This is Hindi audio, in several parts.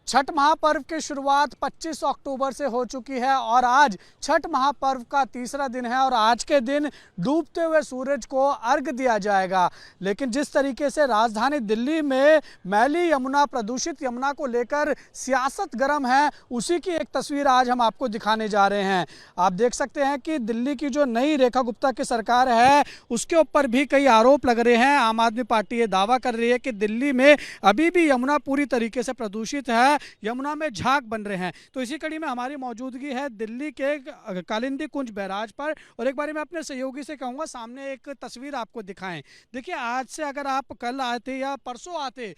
छठ महापर्व की शुरुआत 25 अक्टूबर से हो चुकी है और आज छठ महापर्व का तीसरा दिन है और आज के दिन डूबते हुए सूरज को अर्घ दिया जाएगा। लेकिन जिस तरीके से राजधानी दिल्ली में मैली यमुना, प्रदूषित यमुना को लेकर सियासत गर्म है, उसी की एक तस्वीर आज हम आपको दिखाने जा रहे हैं। आप देख सकते हैं कि दिल्ली की जो नई रेखा गुप्ता की सरकार है उसके ऊपर भी कई आरोप लग रहे हैं। आम आदमी पार्टी ये दावा कर रही है कि दिल्ली में अभी भी यमुना पूरी तरीके से प्रदूषित है, यमुना में झाग बन रहे हैं। तो इसी कड़ी में हमारी मौजूदगी है दिल्ली के कालिंदी कुंज बैराज पर और एक बार मैं अपने सहयोगी से कहूँगा सामने एक तस्वीर आपको दिखाएं। देखिए, आज से अगर आप कल आते या परसों आते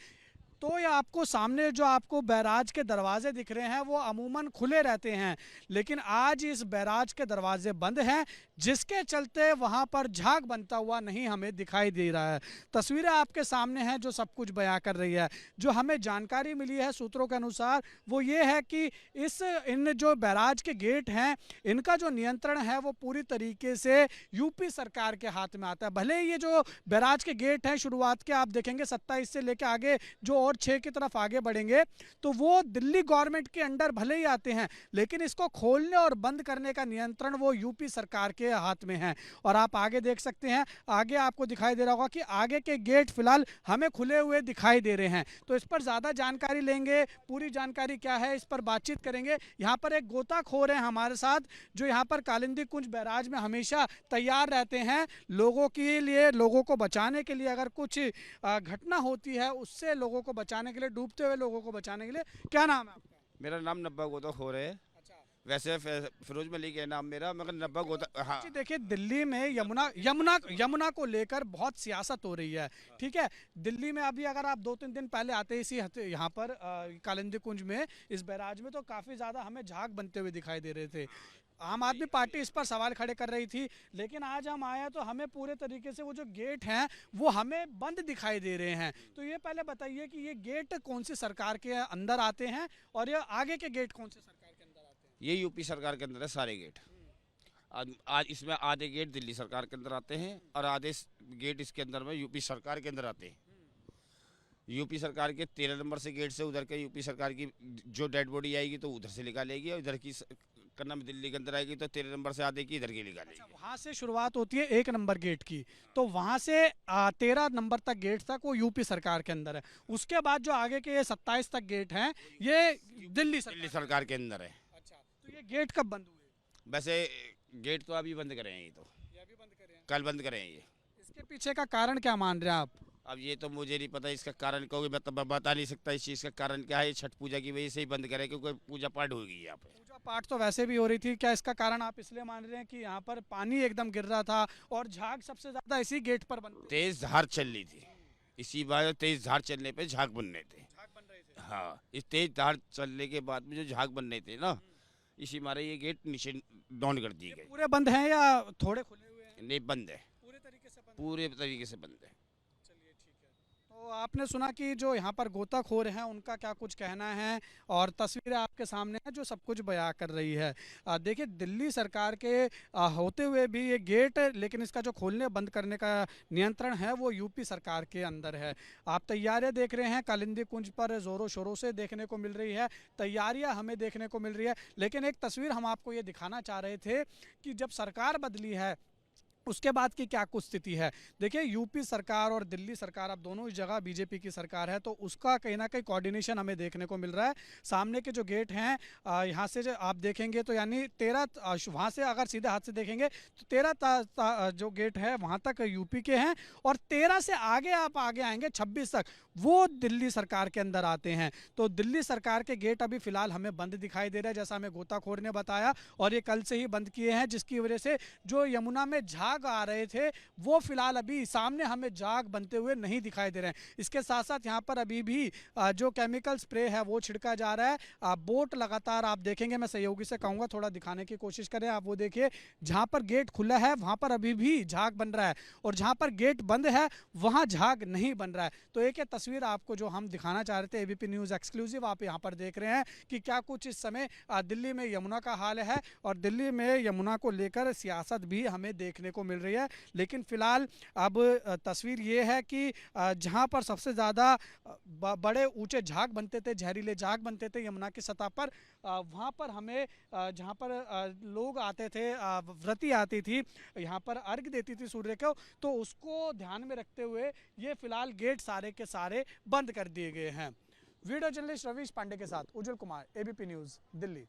तो ये आपको सामने जो आपको बैराज के दरवाजे दिख रहे हैं वो अमूमन खुले रहते हैं, लेकिन आज इस बैराज के दरवाजे बंद हैं, जिसके चलते वहां पर झाग बनता हुआ नहीं हमें दिखाई दे रहा है। तस्वीरें आपके सामने हैं जो सब कुछ बयां कर रही है। जो हमें जानकारी मिली है सूत्रों के अनुसार वो ये है कि इन जो बैराज के गेट हैं इनका जो नियंत्रण है वो पूरी तरीके से यूपी सरकार के हाथ में आता है। भले ही ये जो बैराज के गेट हैं शुरुआत के आप देखेंगे 27 से लेकर आगे जो और 6 की तरफ आगे बढ़ेंगे तो वो दिल्ली गवर्नमेंट के अंडर भले ही आते हैं, लेकिन इसको खोलने और बंद करने का नियंत्रण वो यूपी सरकार के हाथ में है। और आप आगे देख सकते हैं, आगे आपको दिखाई दे रहा होगा कि आगे के गेट फिलहाल हमें खुले हुए दिखाई दे रहे हैं। तो इस पर ज्यादा जानकारी लेंगे, पूरी जानकारी क्या है इस पर बातचीत करेंगे। यहाँ पर एक गोताखोर है हमारे साथ जो यहाँ पर कालिंदी कुंज बैराज में हमेशा तैयार रहते हैं लोगों के लिए, लोगों को बचाने के लिए। अगर कुछ घटना होती है उससे लोगों को बचाने के लिए, डूबते हुए लोगों को बचाने के लिए। क्या नाम है आपका? मेरा नाम नब्बा गोताखोर है। अच्छा, वैसे फिरोज मलिक है नाम मेरा, मगर नब्बा गोता। हाँ जी, देखिए दिल्ली में यमुना को लेकर बहुत सियासत हो रही है। ठीक है, दिल्ली में अभी अगर आप 2-3 दिन पहले आते इसी यहाँ पर कालिंदी कुंज में इस बैराज में तो काफी ज्यादा हमें झाग बनते हुए दिखाई दे रहे थे। आम आदमी पार्टी इस पर सवाल खड़े कर रही थी, लेकिन आज हम आए तो हमें पूरे तरीके से वो जो गेट हैं वो हमें बंद दिखाई दे रहे हैं। तो ये पहले बताइए कि ये गेट कौन सी सरकार के अंदर आते हैं और ये आगे के गेट कौन से सरकार के अंदर आते हैं? ये यूपी सरकार के अंदर है सारे गेट। आज इसमें आधे गेट दिल्ली सरकार के अंदर आते हैं और आधे गेट इसके अंदर में यूपी सरकार के अंदर आते हैं। यूपी सरकार के 13 नंबर से गेट से उधर के यूपी सरकार की जो डेड बॉडी आएगी तो उधर से निकालेगी और इधर की करना में दिल्ली के अंदर आएगी तो 13 नंबर से आधे की इधर की निकालेगी। अच्छा, वहां से शुरुआत होती है 1 नंबर गेट की, तो वहां से 13 नंबर तक गेट तक वो यूपी सरकार के अंदर है। उसके बाद जो आगे के ये 27 तक गेट हैं ये दिल्ली सरकार के अंदर है। अच्छा, तो ये गेट कब बंद हुए? वैसे गेट तो अभी बंद करे हैं, ये अभी बंद करे हैं? कल बंद करे हैं ये। इसके पीछे का कारण क्या मान रहे हैं आप? अब ये तो मुझे नहीं पता इसका कारण, क्योंकि मैं तो बता नहीं सकता इस चीज़ का कारण क्या है। छठ पूजा की वजह से ही बंद करे क्योंकि पूजा पाठ होगी यहाँ पे। पूजा पाठ तो वैसे भी हो रही थी, क्या इसका कारण आप इसलिए मान रहे हैं कि यहाँ पर पानी एकदम गिर रहा था और झाग सबसे ज्यादा इसी गेट पर बन तेज धार चल रही थी, इसी बार तेज धार चलने पे झाग बन रहे थे। हाँ, इस तेज धार चलने के बाद में जो झाग बन रहे थे ना, इसी मारे ये गेट नीचे डाउन कर दिए गए। पूरे बंद हैं या थोड़े खुले हुए हैं? नहीं, बंद है, पूरे तरीके से बंद? पूरे तरीके से बंद है। चलिए, ठीक है। तो आपने सुना कि जो यहाँ पर गोताखोर हैं उनका क्या कुछ कहना है और तस्वीरें आपके सामने हैं जो सब कुछ बयां कर रही है। देखिए, दिल्ली सरकार के होते हुए भी ये गेट, लेकिन इसका जो खोलने बंद करने का नियंत्रण है वो यूपी सरकार के अंदर है। आप तैयारियां देख रहे हैं कालिंदी कुंज पर जोरों शोरों से देखने को मिल रही है, तैयारियां हमें देखने को मिल रही है। लेकिन एक तस्वीर हम आपको ये दिखाना चाह रहे थे कि जब सरकार बदली है उसके बाद की क्या कुछ स्थिति है। देखिए, यूपी सरकार और दिल्ली सरकार अब दोनों ही जगह बीजेपी की सरकार है, तो उसका कहीं ना कहीं कोऑर्डिनेशन हमें देखने को मिल रहा है। सामने के जो गेट हैं यहाँ से जो आप देखेंगे तो यानी 13 वहाँ से अगर सीधे हाथ से देखेंगे तो 13 जो गेट है वहाँ तक यूपी के हैं और 13 से आगे आप आगे आएंगे 26 तक वो दिल्ली सरकार के अंदर आते हैं। तो दिल्ली सरकार के गेट अभी फिलहाल हमें बंद दिखाई दे रहा है, जैसा हमें गोताखोर ने बताया, और ये कल से ही बंद किए हैं, जिसकी वजह से जो यमुना में झाग आ रहे थे वो फिलहाल अभी सामने हमें झाग बनते हुए नहीं दिखाई दे रहे हैं। इसके साथ साथ यहाँ पर अभी भी जो केमिकल स्प्रे है वो छिड़का जा रहा है। बोट लगातार आप देखेंगे, मैं सहयोगी से कहूँगा थोड़ा दिखाने की कोशिश करें। आप वो देखिए, जहाँ पर गेट खुला है वहाँ पर अभी भी झाग बन रहा है और जहाँ पर गेट बंद है वहाँ झाग नहीं बन रहा है। तो एक तस्वीर आपको जो हम दिखाना चाह रहे थे, एबीपी न्यूज़ एक्सक्लूसिव आप यहाँ पर देख रहे हैं कि क्या कुछ इस समय दिल्ली में यमुना का हाल है और दिल्ली में यमुना को लेकर सियासत भी हमें देखने को मिल रही है। लेकिन फिलहाल अब तस्वीर ये है कि जहाँ पर सबसे ज़्यादा बड़े ऊंचे झाग बनते थे, जहरीले झाग बनते थे यमुना की सतह पर, वहाँ पर हमें जहाँ पर लोग आते थे, व्रती आती थी यहाँ पर अर्घ देती थी सूर्य को, तो उसको ध्यान में रखते हुए ये फिलहाल गेट सारे के सारे बंद कर दिए गए हैं। वीडियो जर्नलिस्ट रवीश पांडे के साथ उज्जवल कुमार, एबीपी न्यूज़, दिल्ली।